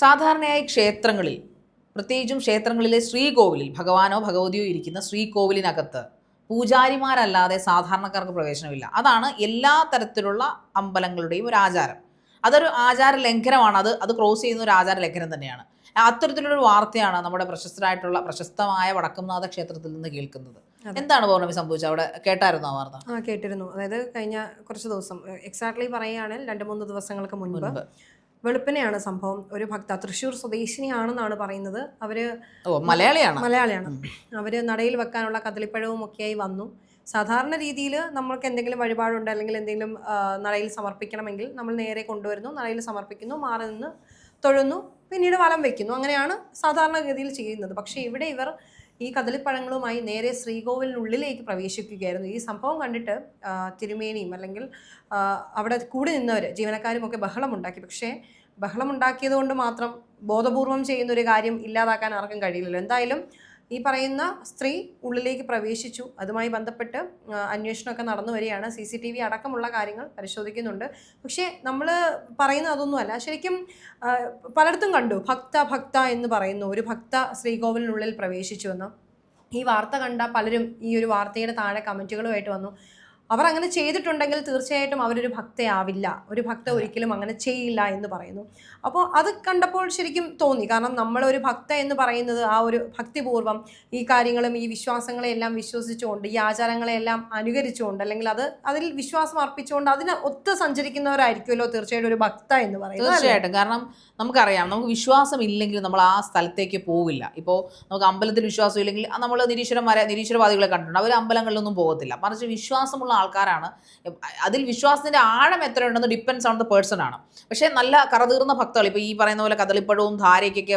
സാധാരണയായി ക്ഷേത്രങ്ങളിൽ, പ്രത്യേകിച്ചും ക്ഷേത്രങ്ങളിലെ ശ്രീകോവിലിൽ ഭഗവാനോ ഭഗവതിയോ ഇരിക്കുന്ന ശ്രീകോവിലിനകത്ത് പൂജാരിമാരല്ലാതെ സാധാരണക്കാർക്ക് പ്രവേശനമില്ല. അതാണ് എല്ലാ തരത്തിലുള്ള അമ്പലങ്ങളുടെയും ഒരു ആചാരം. അതൊരു ആചാര ലംഘനമാണ്. അത് ക്രോസ് ചെയ്യുന്ന ഒരു ആചാര ലംഘനം തന്നെയാണ്. അത്തരത്തിലുള്ളൊരു വാർത്തയാണ് നമ്മുടെ പ്രശസ്തമായ വടക്കുംനാഥ ക്ഷേത്രത്തിൽ നിന്ന് കേൾക്കുന്നത്. എന്താണ് പൗർണമി സംഭവിച്ചത്? അവിടെ കേട്ടായിരുന്നു ആ വാർത്ത? കേട്ടിരുന്നു. അതായത് കഴിഞ്ഞ കുറച്ച് ദിവസം, എക്സാക്ട്ലി പറയുകയാണെങ്കിൽ 2-3 ദിവസങ്ങൾക്ക് മുൻപ് വെളുപ്പിനെയാണ് സംഭവം. ഒരു ഭക്ത, തൃശ്ശൂർ സ്വദേശിനിയാണെന്നാണ് പറയുന്നത്. മലയാളിയാണ്. അവര് നടയിൽ വെക്കാനുള്ള കദളിപ്പഴവും ഒക്കെയായി വന്നു. സാധാരണ രീതിയിൽ നമ്മൾക്ക് എന്തെങ്കിലും വഴിപാടുണ്ട് അല്ലെങ്കിൽ എന്തെങ്കിലും നടയിൽ സമർപ്പിക്കണമെങ്കിൽ നമ്മൾ നേരെ കൊണ്ടുവരുന്നു, നടയിൽ സമർപ്പിക്കുന്നു, മാറി നിന്ന് തൊഴുന്നു, പിന്നീട് വലം വെക്കുന്നു. അങ്ങനെയാണ് സാധാരണഗതിയിൽ ചെയ്യുന്നത്. പക്ഷേ ഇവിടെ ഇവർ ഈ കദളിപ്പഴങ്ങളുമായി നേരെ ശ്രീകോവിലിനുള്ളിലേക്ക് പ്രവേശിക്കുകയായിരുന്നു. ഈ സംഭവം കണ്ടിട്ട് തിരുമേനിയും അല്ലെങ്കിൽ അവിടെ കൂടി നിന്നവർ ജീവനക്കാരും ഒക്കെ ബഹളമുണ്ടാക്കി. പക്ഷേ ബഹളമുണ്ടാക്കിയത് കൊണ്ട് മാത്രം ബോധപൂർവം ചെയ്യുന്ന ഒരു കാര്യം ഇല്ലാതാക്കാൻ ആർക്കും കഴിയില്ലല്ലോ. എന്തായാലും ഈ പറയുന്ന സ്ത്രീ ഉള്ളിലേക്ക് പ്രവേശിച്ചു. അതുമായി ബന്ധപ്പെട്ട് അന്വേഷണമൊക്കെ നടന്നു വരികയാണ്. CCTV അടക്കമുള്ള കാര്യങ്ങൾ പരിശോധിക്കുന്നുണ്ട്. പക്ഷേ നമ്മൾ പറയുന്നത് അതൊന്നുമല്ല. ശരിക്കും പലയിടത്തും കണ്ടു ഭക്ത എന്ന് പറയുന്നു. ഒരു ഭക്ത ശ്രീകോവിലിനുള്ളിൽ പ്രവേശിച്ചുവെന്ന് ഈ വാർത്ത കണ്ട പലരും ഈ ഒരു വാർത്തയുടെ താഴെ കമൻറ്റുകളുമായിട്ട് വന്നു. അവർ അങ്ങനെ ചെയ്തിട്ടുണ്ടെങ്കിൽ തീർച്ചയായിട്ടും അവരൊരു ഭക്തയാവില്ല, ഒരു ഭക്ത ഒരിക്കലും അങ്ങനെ ചെയ്യില്ല എന്ന് പറയുന്നു. അപ്പോൾ അത് കണ്ടപ്പോൾ ശരിക്കും തോന്നി. കാരണം നമ്മളൊരു ഭക്ത എന്ന് പറയുന്നത് ആ ഒരു ഭക്തിപൂർവ്വം ഈ കാര്യങ്ങളും ഈ വിശ്വാസങ്ങളെയെല്ലാം വിശ്വസിച്ചുകൊണ്ട്, ഈ ആചാരങ്ങളെയെല്ലാം അനുകരിച്ചുകൊണ്ട്, അല്ലെങ്കിൽ അതിൽ വിശ്വാസം അർപ്പിച്ചുകൊണ്ട് അതിന് ഒത്ത് സഞ്ചരിക്കുന്നവരായിരിക്കുമല്ലോ തീർച്ചയായിട്ടും ഒരു ഭക്ത എന്ന് പറയുന്നത്. തീർച്ചയായിട്ടും. കാരണം നമുക്കറിയാം, നമുക്ക് വിശ്വാസം ഇല്ലെങ്കിൽ നമ്മൾ ആ സ്ഥലത്തേക്ക് പോവില്ല. ഇപ്പോൾ നമുക്ക് അമ്പലത്തിൽ വിശ്വാസം ഇല്ലെങ്കിൽ നമ്മൾ നിരീശ്വരവാദികളെ കണ്ടിട്ടുണ്ട്. അവർ അമ്പലങ്ങളിലൊന്നും പോകത്തില്ല. മറിച്ച് വിശ്വാസമുള്ള ആൾക്കാരാണ്. അതിൽ വിശ്വാസത്തിന്റെ ആഴം എത്രയുണ്ടെന്ന് ഡിപ്പെൻസ് ഓൺ ദ പേഴ്സൺ ആണ്. പക്ഷേ നല്ല കറതീർന്ന ഭക്തകൾ, ഇപ്പോൾ ഈ പറയുന്ന പോലെ കദളിപ്പഴവും ധാരയ്ക്കൊക്കെ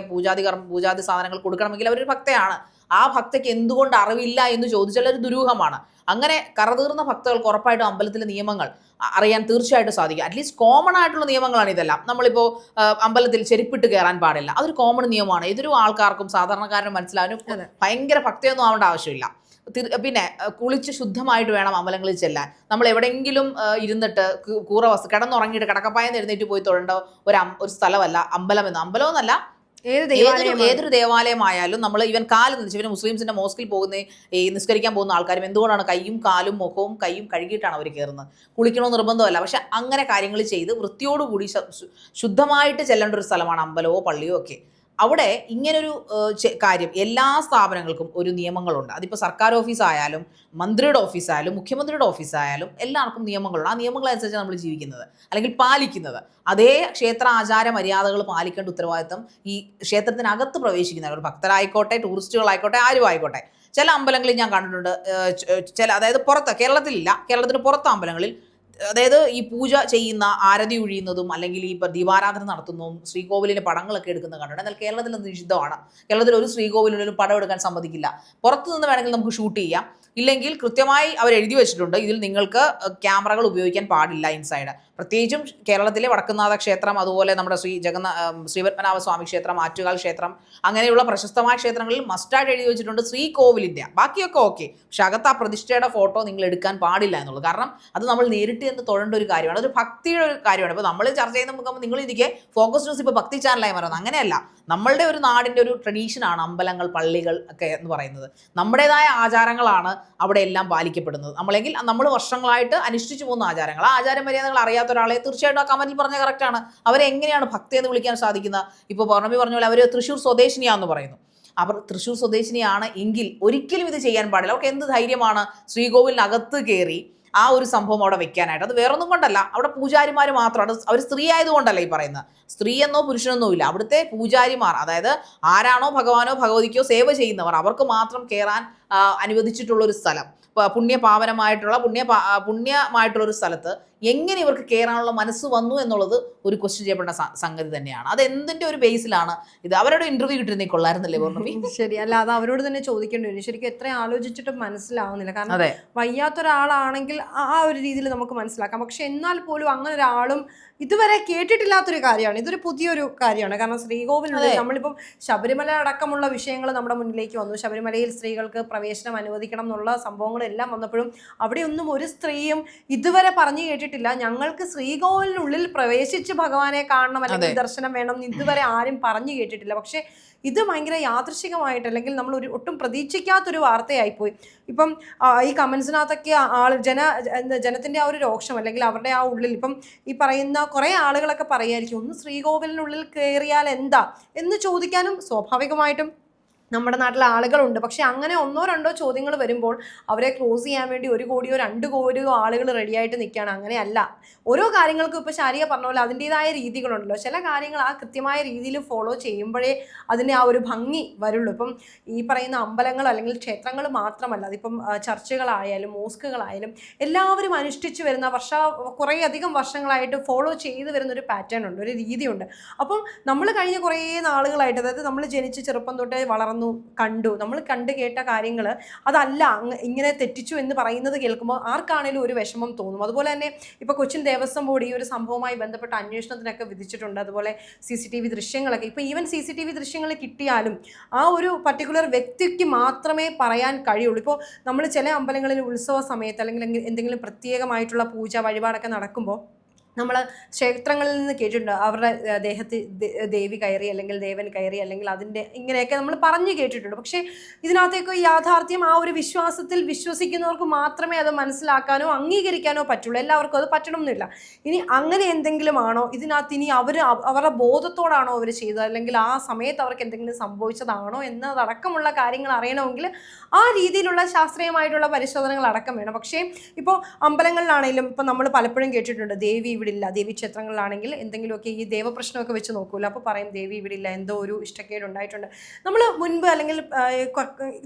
പൂജാതി സാധനങ്ങൾ കൊടുക്കണമെങ്കിൽ അവരൊരു ഭക്തയാണ്. ആ ഭക്തയ്ക്ക് എന്തുകൊണ്ട് അറിവില്ല എന്ന് ചോദിച്ചാൽ ഒരു ദുരൂഹമാണ്. അങ്ങനെ കറതീർന്ന ഭക്തകൾക്ക് ഉറപ്പായിട്ടും അമ്പലത്തിലെ നിയമങ്ങൾ അറിയാൻ തീർച്ചയായിട്ടും സാധിക്കും. അറ്റ്ലീസ്റ്റ് കോമൺ ആയിട്ടുള്ള നിയമങ്ങളാണ് ഇതെല്ലാം. നമ്മളിപ്പോൾ അമ്പലത്തിൽ ചെരുപ്പിട്ട് കയറാൻ പാടില്ല, അതൊരു കോമൺ നിയമമാണ്. ഏതൊരു ആൾക്കാർക്കും സാധാരണക്കാരനും മനസ്സിലാവാനും ഭയങ്കര ഭക്തിയൊന്നും ആവേണ്ട ആവശ്യമില്ല. പിന്നെ കുളിച്ച് ശുദ്ധമായിട്ട് വേണം അമ്പലങ്ങളിൽ ചെല്ലാൻ. നമ്മൾ എവിടെയെങ്കിലും ഇരുന്നിട്ട് കിടന്നുറങ്ങിയിട്ട് കിടക്കപ്പായെന്ന് എഴുന്നേറ്റ് പോയി തൊഴേണ്ട ഒരു സ്ഥലമല്ല അമ്പലമെന്നല്ല. ഏതൊരു ദേവാലയമായാലും നമ്മൾ ഇവൻ ഇവന് മുസ്ലിംസിന്റെ മോസ്കിൽ ഈ നിസ്കരിക്കാൻ പോകുന്ന ആൾക്കാരും എന്തുകൊണ്ടാണ് കൈയും കാലും മുഖവും കൈയും കഴുകിയിട്ടാണ് അവർ കയറുന്നത്? കുളിക്കണമെന്ന് നിർബന്ധമല്ല. പക്ഷെ അങ്ങനെ കാര്യങ്ങൾ ചെയ്ത് വൃത്തിയോടുകൂടി ശുദ്ധമായിട്ട് ചെല്ലേണ്ട ഒരു സ്ഥലമാണ് അമ്പലമോ പള്ളിയോ ഒക്കെ. അവിടെ ഇങ്ങനൊരു കാര്യം എല്ലാ സ്ഥാപനങ്ങൾക്കും ഒരു നിയമങ്ങളുണ്ട്. അതിപ്പോൾ സർക്കാർ ഓഫീസായാലും മന്ത്രിയുടെ ഓഫീസായാലും മുഖ്യമന്ത്രിയുടെ ഓഫീസായാലും എല്ലാവർക്കും നിയമങ്ങളുണ്ട്. ആ നിയമങ്ങളനുസരിച്ച് നമ്മൾ ജീവിക്കുന്നത് അല്ലെങ്കിൽ പാലിക്കുന്നത്. അതേ ക്ഷേത്ര ആചാര മര്യാദകൾ പാലിക്കേണ്ട ഉത്തരവാദിത്തം ഈ ക്ഷേത്രത്തിനകത്ത് പ്രവേശിക്കുന്നവർ, ഭക്തരായിക്കോട്ടെ ടൂറിസ്റ്റുകളായിക്കോട്ടെ ആരും ആയിക്കോട്ടെ. ചില അമ്പലങ്ങളിൽ ഞാൻ കണ്ടിട്ടുണ്ട്, അതായത് പുറത്ത്, കേരളത്തിന് പുറത്ത് അമ്പലങ്ങളിൽ, അതായത് ഈ പൂജ ചെയ്യുന്ന ആരതി ഒഴിയുന്നതും അല്ലെങ്കിൽ ഈ ദീപാരാധന നടത്തുന്നതും ശ്രീകോവിലിൻ്റെ പടങ്ങളൊക്കെ എടുക്കുന്നത് കണ്ടിട്ടുണ്ട്. എന്നാൽ കേരളത്തിൽ അത് നിഷിദ്ധമാണ്. കേരളത്തിൽ ഒരു ശ്രീകോവിലിനും പടം എടുക്കാൻ സമ്മതിക്കില്ല. പുറത്തു നിന്ന് വേണമെങ്കിൽ നമുക്ക് ഷൂട്ട് ചെയ്യാം. ഇല്ലെങ്കിൽ കൃത്യമായി അവർ എഴുതി വെച്ചിട്ടുണ്ട്, ഇതിൽ നിങ്ങൾക്ക് ക്യാമറകൾ ഉപയോഗിക്കാൻ പാടില്ല ഇൻസൈഡ്. പ്രത്യേകിച്ചും കേരളത്തിലെ വടക്കുംനാഥ ക്ഷേത്രം, അതുപോലെ നമ്മുടെ ശ്രീപത്മനാഭ സ്വാമി ക്ഷേത്രം, ആറ്റുകാൽ ക്ഷേത്രം, അങ്ങനെയുള്ള പ്രശസ്തമായ ക്ഷേത്രങ്ങളിൽ മസ്റ്റായിട്ട് എഴുതി വെച്ചിട്ടുണ്ട് ശ്രീകോവിലിൻ്റെ. ബാക്കിയൊക്കെ ഓക്കെ, പക്ഷെ അകത്ത് ആ പ്രതിഷ്ഠയുടെ ഫോട്ടോ നിങ്ങൾ എടുക്കാൻ പാടില്ല എന്നുള്ളത്. കാരണം അത് നമ്മൾ നേരിട്ട് എന്ന് തൊഴേണ്ട ഒരു കാര്യമാണ്, അതൊരു ഭക്തിയുടെ ഒരു കാര്യമാണ്. ഇപ്പോൾ നമ്മൾ ചർച്ച ചെയ്യുന്ന മുഖം നിങ്ങൾ ഇതിക്ക് ഫോക്കസ് ന്യൂസ് ഇപ്പോൾ ഭക്തി ചാനലായി മാറുന്നത് അങ്ങനെയല്ല. നമ്മളുടെ ഒരു നാടിൻ്റെ ഒരു ട്രഡീഷനാണ് അമ്പലങ്ങൾ, പള്ളികൾ ഒക്കെ എന്ന് പറയുന്നത്. നമ്മുടേതായ ആചാരങ്ങളാണ് അവിടെ എല്ലാം പാലിക്കപ്പെടുന്നത്. നമ്മൾ വർഷങ്ങളായിട്ട് അനുഷ്ഠിച്ചു പോകുന്ന ആചാരങ്ങൾ. ആ ആചാര മര്യാദകൾ അറിയാത്ത ഒരാളെ തീർച്ചയായിട്ടും ആ കമന്റിൽ പറഞ്ഞ കറക്റ്റാണ്. അവരെ എങ്ങനെയാണ് ഭക്തി എന്ന് വിളിക്കാൻ സാധിക്കുന്നത്? ഇപ്പോൾ പൗർണമി പറഞ്ഞ പോലെ അവർ തൃശ്ശൂർ സ്വദേശിനിയാണെന്ന് പറയുന്നു. അവർ തൃശ്ശൂർ സ്വദേശിനിയാണ് എങ്കിൽ ഒരിക്കലും ഇത് ചെയ്യാൻ പാടില്ല. അവർക്ക് എന്ത് ധൈര്യമാണ് ശ്രീകോവിലിനകത്ത് കയറി ആ ഒരു സംഭവം അവിടെ വെക്കാനായിട്ട്? അത് വേറൊന്നും കൊണ്ടല്ല, അവിടെ പൂജാരിമാർ മാത്രമാണ്. അവർ സ്ത്രീ ആയതുകൊണ്ടല്ല ഈ പറയുന്നത്. സ്ത്രീ എന്നോ പുരുഷനെന്നോ ഇല്ല. അവിടുത്തെ പൂജാരിമാർ, അതായത് ആരാണോ ഭഗവാനോ ഭഗവതിക്കോ സേവ ചെയ്യുന്നവർ, അവർക്ക് മാത്രം കയറാൻ അനുവദിച്ചിട്ടുള്ളൊരു സ്ഥലം, പുണ്യമായിട്ടുള്ളൊരു സ്ഥലത്ത് എങ്ങനെ ഇവർക്ക് കയറാനുള്ള മനസ്സ് വന്നു എന്നുള്ളത് ഒരു ക്വസ്റ്റ്യൻ ചെയ്യപ്പെട്ട സംഗതി തന്നെയാണ്. അത് എന്തിൻ്റെ ഒരു ബേസിലാണ് ഇത്? അവരുടെ ഇന്റർവ്യൂ കിട്ടുന്നേ കൊള്ളായിരുന്നല്ലേ പൗർണമി? ശരി, അല്ല അത് അവരോട് തന്നെ ചോദിക്കേണ്ടി വരും. ശരിക്കും എത്ര ആലോചിച്ചിട്ടും മനസ്സിലാവുന്നില്ല. കാരണം വയ്യാത്തൊരാളാണെങ്കിൽ ആ ഒരു രീതിയിൽ നമുക്ക് മനസ്സിലാക്കാം. പക്ഷെ എന്നാൽ പോലും അങ്ങനെ ഒരാളും ഇതുവരെ കേട്ടിട്ടില്ലാത്തൊരു കാര്യമാണ്. ഇതൊരു പുതിയൊരു കാര്യമാണ്. കാരണം ശ്രീകോവിലുള്ളിൽ നമ്മളിപ്പം ശബരിമല അടക്കമുള്ള വിഷയങ്ങൾ നമ്മുടെ മുന്നിലേക്ക് വന്നു. ശബരിമലയിൽ സ്ത്രീകൾക്ക് പ്രവേശനം അനുവദിക്കണം എന്നുള്ള സംഭവങ്ങളെല്ലാം വന്നപ്പോഴും അവിടെയൊന്നും ഒരു സ്ത്രീയും ഇതുവരെ പറഞ്ഞു കേട്ടിട്ടില്ല കേട്ടിട്ടില്ല, ഞങ്ങൾക്ക് ശ്രീകോവിലിനുള്ളിൽ പ്രവേശിച്ച് ഭഗവാനെ കാണണം അല്ലെങ്കിൽ ദർശനം വേണം എന്ന് ഇതുവരെ ആരും പറഞ്ഞു കേട്ടിട്ടില്ല. പക്ഷെ ഇത് ഭയങ്കര യാദൃശികമായിട്ട് അല്ലെങ്കിൽ നമ്മൾ ഒട്ടും പ്രതീക്ഷിക്കാത്തൊരു വാർത്തയായിപ്പോയി. ഇപ്പം ഈ കമൻസിനകത്തൊക്കെ ജനത്തിന്റെ ആ ഒരു രോക്ഷം അല്ലെങ്കിൽ അവരുടെ ആ ഉള്ളിൽ ഇപ്പം ഈ പറയുന്ന കുറേ ആളുകളൊക്കെ പറയായിരിക്കും, ഒന്ന് ശ്രീകോവിലിനുള്ളിൽ കയറിയാൽ എന്താ എന്ന് ചോദിക്കാനും സ്വാഭാവികമായിട്ടും നമ്മുടെ നാട്ടിലെ ആളുകളുണ്ട്. പക്ഷെ അങ്ങനെ 1-2 ചോദ്യങ്ങൾ വരുമ്പോൾ അവരെ ക്ലോസ് ചെയ്യാൻ വേണ്ടി 1 കോടിയോ 2 കോടിയോ ആളുകൾ റെഡിയായിട്ട് നിൽക്കുകയാണ്. അങ്ങനെയല്ല, ഓരോ കാര്യങ്ങൾക്കും ഇപ്പോൾ ശാരിക പറഞ്ഞ പോലെ അതിൻ്റെതായ രീതികളുണ്ടല്ലോ. ചില കാര്യങ്ങൾ ആ കൃത്യമായ രീതിയിൽ ഫോളോ ചെയ്യുമ്പോഴേ അതിന് ആ ഒരു ഭംഗി വരുള്ളൂ. ഇപ്പം ഈ പറയുന്ന അമ്പലങ്ങൾ അല്ലെങ്കിൽ ക്ഷേത്രങ്ങൾ മാത്രമല്ല, അതിപ്പം ചർച്ചുകളായാലും മോസ്കുകളായാലും എല്ലാവരും അനുഷ്ഠിച്ചു വരുന്ന കുറേയധികം വർഷങ്ങളായിട്ട് ഫോളോ ചെയ്തു വരുന്നൊരു പാറ്റേൺ ഉണ്ട്, ഒരു രീതിയുണ്ട്. അപ്പം നമ്മൾ കഴിഞ്ഞ കുറേ നാളുകളായിട്ട്, അതായത് നമ്മൾ ജനിച്ച് ചെറുപ്പം തൊട്ടേ വളർന്നു കണ്ടു, നമ്മൾ കണ്ടു കേട്ട കാര്യങ്ങൾ അതല്ല ഇങ്ങനെ തെറ്റിച്ചു എന്ന് പറയുന്നത് കേൾക്കുമ്പോൾ ആർക്കാണേലും ഒരു വിഷമം തോന്നും. അതുപോലെ തന്നെ ഇപ്പോൾ കൊച്ചിൻ ദേവസ്വം ബോർഡ് ഈ ഒരു സംഭവവുമായി ബന്ധപ്പെട്ട അന്വേഷണത്തിനൊക്കെ വിധിച്ചിട്ടുണ്ട്. അതുപോലെ CCTV ദൃശ്യങ്ങളൊക്കെ, ഇപ്പോൾ ഈവൻ CCTV ദൃശ്യങ്ങൾ കിട്ടിയാലും ആ ഒരു പർട്ടിക്കുലർ വ്യക്തിക്ക് മാത്രമേ പറയാൻ കഴിയുള്ളൂ. ഇപ്പോൾ നമ്മൾ ചില അമ്പലങ്ങളിൽ ഉത്സവ സമയത്ത് അല്ലെങ്കിൽ എന്തെങ്കിലും പ്രത്യേകമായിട്ടുള്ള പൂജ വഴിപാടൊക്കെ നടക്കുമ്പോൾ നമ്മൾ ക്ഷേത്രങ്ങളിൽ നിന്ന് കേട്ടിട്ടുണ്ട്, അവരുടെ ദേഹത്ത് ദേവി കയറി അല്ലെങ്കിൽ ദേവൻ കയറി അല്ലെങ്കിൽ അതിൻ്റെ ഇങ്ങനെയൊക്കെ നമ്മൾ പറഞ്ഞു കേട്ടിട്ടുണ്ട്. പക്ഷേ ഇതിനകത്തേക്ക് യാഥാർത്ഥ്യം ആ ഒരു വിശ്വാസത്തിൽ വിശ്വസിക്കുന്നവർക്ക് മാത്രമേ അത് മനസ്സിലാക്കാനോ അംഗീകരിക്കാനോ പറ്റുള്ളൂ. എല്ലാവർക്കും അത് പറ്റണമെന്നില്ല. ഇനി അങ്ങനെ എന്തെങ്കിലും ആണോ ഇതിനകത്ത്, ഇനി അവരുടെ ബോധത്തോടാണോ അവർ ചെയ്തത് അല്ലെങ്കിൽ ആ സമയത്ത് അവർക്ക് എന്തെങ്കിലും സംഭവിച്ചതാണോ എന്നതടക്കമുള്ള കാര്യങ്ങൾ അറിയണമെങ്കിൽ ആ രീതിയിലുള്ള ശാസ്ത്രീയമായിട്ടുള്ള പരിശോധനകൾ അടക്കം വേണം. പക്ഷേ ഇപ്പോൾ അമ്പലങ്ങളിലാണെങ്കിലും ഇപ്പം നമ്മൾ പലപ്പോഴും കേട്ടിട്ടുണ്ട് ദേവി ഇവിടെ ഇല്ല. ദേവി ക്ഷേത്രങ്ങളിലാണെങ്കിൽ എന്തെങ്കിലുമൊക്കെ ഈ ദേവപ്രശ്നമൊക്കെ വെച്ച് നോക്കൂല, അപ്പോൾ പറയും ദേവി ഇവിടെ ഇല്ല, എന്തോ ഒരു ഇഷ്ടക്കേട് ഉണ്ടായിട്ടുണ്ട്. നമ്മൾ മുൻപ് അല്ലെങ്കിൽ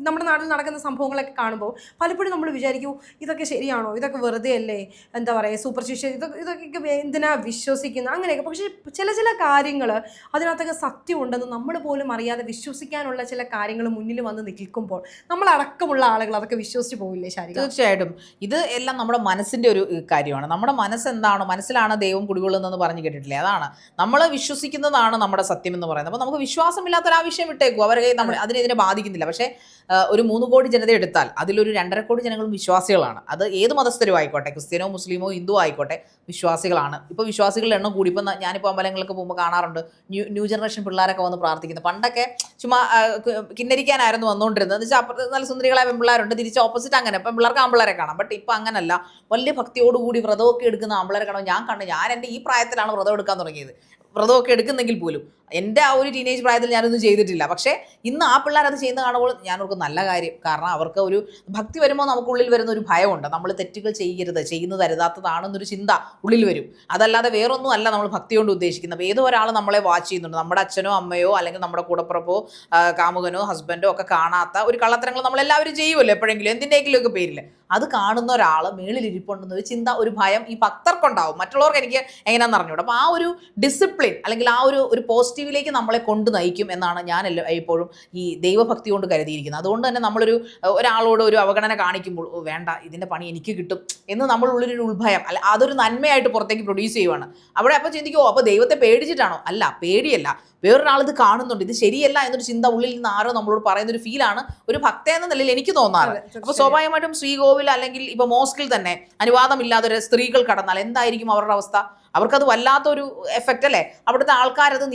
നമ്മുടെ നാട്ടിൽ നടക്കുന്ന സംഭവങ്ങളൊക്കെ കാണുമ്പോൾ പലപ്പോഴും നമ്മൾ വിചാരിക്കും ഇതൊക്കെ ശരിയാണോ, ഇതൊക്കെ വെറുതെ അല്ലേ, എന്താ പറയുക സൂപ്പർസ്റ്റിഷ്യസ്, ഇതൊക്കെ എന്തിനാ വിശ്വസിക്കുന്നത് അങ്ങനെയൊക്കെ. പക്ഷേ ചില കാര്യങ്ങൾ അതിനകത്തൊക്കെ സത്യമുണ്ടെന്ന് നമ്മൾ പോലും അറിയാതെ വിശ്വസിക്കാനുള്ള ചില കാര്യങ്ങൾ മുന്നിൽ വന്ന് നിൽക്കുമ്പോൾ നമ്മളടക്കമുള്ള ആളുകൾ അതൊക്കെ വിശ്വസിച്ച് പോവില്ലേ ശാരിക? തീർച്ചയായിട്ടും ഇത് എല്ലാം നമ്മുടെ മനസ്സിൻ്റെ ഒരു കാര്യമാണ്. നമ്മുടെ മനസ്സ് എന്താണോ, മനസ്സിലാണ് ദൈവം കുടികൊള്ളുന്നതെന്ന് പറഞ്ഞു കേട്ടിട്ടില്ലേ? അതാണ് നമ്മൾ വിശ്വസിക്കുന്നതാണ് നമ്മുടെ സത്യം എന്ന് പറയുന്നത്. അപ്പോൾ നമുക്ക് വിശ്വാസമില്ലാത്തൊരാവശ്യം വിട്ടേക്കും, അവരെ നമ്മൾ ഇതിനെ ബാധിക്കുന്നില്ല. പക്ഷേ ഒരു 3 കോടി ജനത എടുത്താൽ അതിലൊരു 2.5 കോടി ജനങ്ങളും വിശ്വാസികളാണ്. അത് ഏത് മതസ്ഥരും ആയിക്കോട്ടെ, ക്രിസ്ത്യനോ മുസ്ലിമോ ഹിന്ദു ആയിക്കോട്ടെ, വിശ്വാസികളാണ്. ഇപ്പോൾ വിശ്വാസികളുടെ എണ്ണം കൂടി. ഇപ്പം ഞാനിപ്പോൾ അമ്പലങ്ങൾക്ക് പോകുമ്പോൾ കാണാറുണ്ട് ന്യൂ ജനറേഷൻ പിള്ളേരൊക്കെ വന്ന് പ്രാർത്ഥിക്കുന്നത്. പണ്ടൊക്കെ ചുമ്മാ കിന്നരിക്കാനായിരുന്നു വന്നുകൊണ്ടിരുന്നത്. എന്ന് വെച്ചാൽ അപ്പുറത്ത് നല്ല സുന്ദരികളായ പെൺപിള്ളേരുണ്ട്, തിരിച്ച് ഓപ്പോസിറ്റ് അങ്ങനെ പെൺപിള്ളേർക്ക് ആമ്പിള്ളേരെ കാണാം. ബട്ട് ഇപ്പം അങ്ങനല്ല, വലിയ ഭക്തിയോടുകൂടി വ്രതമൊക്കെ എടുക്കുന്ന ആമ്പിള്ളേരെ കാണാം. ഞാൻ എൻ്റെ ഈ പ്രായത്തിലാണ് വ്രതം എടുക്കാൻ തുടങ്ങിയത്. വ്രതമൊക്കെ എടുക്കുന്നെങ്കിൽ പോലും എൻ്റെ ആ ഒരു ടീനേജ് പ്രായത്തിൽ ഞാനൊന്നും ചെയ്തിട്ടില്ല. പക്ഷേ ഇന്ന് ആ പിള്ളേർ അത് ചെയ്യുന്ന കാണുമ്പോൾ ഞാനവർക്ക് നല്ല കാര്യം. കാരണം അവർക്ക് ഒരു ഭക്തി വരുമ്പോൾ നമുക്കുള്ളിൽ വരുന്ന ഒരു ഭയമുണ്ട്. നമ്മൾ തെറ്റുകൾ ചെയ്യരുത്, ചെയ്യുന്നത് അരുതാത്തതാണെന്നൊരു ചിന്ത ഉള്ളിൽ വരും. അതല്ലാതെ വേറൊന്നും അല്ല നമ്മൾ ഭക്തി കൊണ്ട് ഉദ്ദേശിക്കുന്നത്. ഏതോ ഒരാൾ നമ്മളെ വാച്ച് ചെയ്യുന്നുണ്ട്, നമ്മുടെ അച്ഛനോ അമ്മയോ അല്ലെങ്കിൽ നമ്മുടെ കൂടപ്പുറപ്പോ കാമുകനോ ഹസ്ബൻഡോ ഒക്കെ കാണാത്ത ഒരു കള്ളത്തരങ്ങൾ നമ്മളെല്ലാവരും ചെയ്യുമല്ലോ എപ്പോഴെങ്കിലും എന്തിൻ്റെയെങ്കിലുമൊക്കെ പേരിൽ. അത് കാണുന്ന ഒരാൾ മേളിലിരിപ്പുണ്ടെന്നൊരു ചിന്ത, ഒരു ഭയം ഈ ഭക്തർക്കുണ്ടാവും. മറ്റുള്ളവർക്ക് എനിക്ക് എങ്ങനെയാണെന്ന് അറിഞ്ഞൂടാ. അപ്പോൾ ആ ഒരു ഡിസിപ്ലിൻ അല്ലെങ്കിൽ ആ ഒരു പോസിറ്റീവിലേക്ക് നമ്മളെ കൊണ്ട് നയിക്കും എന്നാണ് ഞാൻ എപ്പോഴും ഈ ദൈവഭക്തി കൊണ്ട് കരുതിയിരിക്കുന്നത്. അതുകൊണ്ട് തന്നെ ഒരാളോട് ഒരു അവഗണന കാണിക്കുമ്പോൾ വേണ്ട ഇതിൻ്റെ പണി എനിക്ക് കിട്ടും എന്ന് നമ്മളുള്ളൊരു ഉൾഭയം അല്ല, അതൊരു നന്മയായിട്ട് പുറത്തേക്ക് പ്രൊഡ്യൂസ് ചെയ്യുവാണ്. അവിടെ അപ്പോൾ ചിന്തിക്കുമോ അപ്പോൾ ദൈവത്തെ പേടിച്ചിട്ടാണോ? അല്ല, പേടിയല്ല. വേറൊരാളിത് കാണുന്നുണ്ട്, ഇത് ശരിയല്ല എന്നൊരു ചിന്ത ഉള്ളിൽ നിന്ന് ആരോ നമ്മളോട് പറയുന്നൊരു ഫീലാണ് ഒരു ഭക്ത എന്ന നിലയിൽ എനിക്ക് തോന്നാറ്. അപ്പോൾ സ്വാഭാവികമായിട്ടും ശ്രീകോവിൽ അല്ലെങ്കിൽ ഇപ്പോൾ മോസ്കിൽ തന്നെ അനുവാദമില്ലാതെ സ്ത്രീകൾ കടന്നാൽ എന്തായിരിക്കും അവരുടെ അവസ്ഥ? അവർക്കത് വല്ലാത്തൊരു എഫക്റ്റ് അല്ലേ? അവിടുത്തെ ആൾക്കാരത്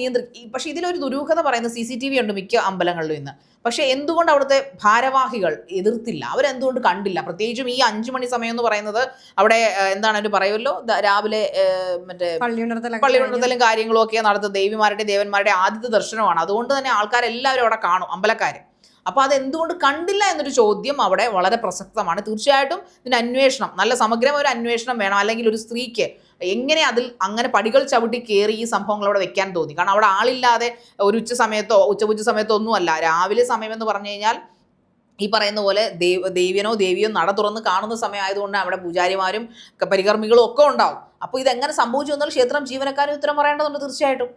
പക്ഷേ ഇതിലൊരു ദുരൂഹത പറയുന്നത് CCTV ഉണ്ട് മിക്ക അമ്പലങ്ങളിലും ഇന്ന്. പക്ഷേ എന്തുകൊണ്ട് അവിടുത്തെ ഭാരവാഹികൾ എതിർത്തില്ല? അവരെന്തുകൊണ്ട് കണ്ടില്ല? പ്രത്യേകിച്ചും ഈ 5 മണി സമയം എന്ന് പറയുന്നത് അവിടെ എന്താണ് ഒരു പറയുമല്ലോ, രാവിലെ മറ്റേ പള്ളിയുണർത്തലും കാര്യങ്ങളും ഒക്കെ നടത്തുന്നത് ദേവിമാരുടെയും ദേവന്മാരുടെ ആദ്യത്തെ ദർശനമാണ്. അതുകൊണ്ട് തന്നെ ആൾക്കാരെല്ലാവരും അവിടെ കാണും, അമ്പലക്കാർ. അപ്പോൾ അതെന്തുകൊണ്ട് കണ്ടില്ല എന്നൊരു ചോദ്യം അവിടെ വളരെ പ്രസക്തമാണ്. തീർച്ചയായിട്ടും ഇതിൻ്റെ അന്വേഷണം, നല്ല സമഗ്രമായ ഒരു അന്വേഷണം വേണം. അല്ലെങ്കിൽ ഒരു സ്ത്രീക്ക് എങ്ങനെ അതിൽ അങ്ങനെ പടികൾ ചവിട്ടി കയറി ഈ സംഭവങ്ങൾ അവിടെ വെക്കാൻ തോന്നി? കാരണം അവിടെ ആളില്ലാതെ ഒരു ഉച്ച സമയത്തോ ഒന്നുമല്ല, രാവിലെ സമയമെന്ന് പറഞ്ഞു കഴിഞ്ഞാൽ ഈ പറയുന്ന പോലെ ദേവിയോ നട തുറന്ന് കാണുന്ന സമയമായതുകൊണ്ട് അവിടെ പൂജാരിമാരും പരികർമ്മികളും ഒക്കെ ഉണ്ടാവും. അപ്പോൾ ഇതെങ്ങനെ സംഭവിച്ചു എന്നാൽ ക്ഷേത്രം ജീവനക്കാരും ഉത്തരം പറയേണ്ടതുണ്ട് തീർച്ചയായിട്ടും.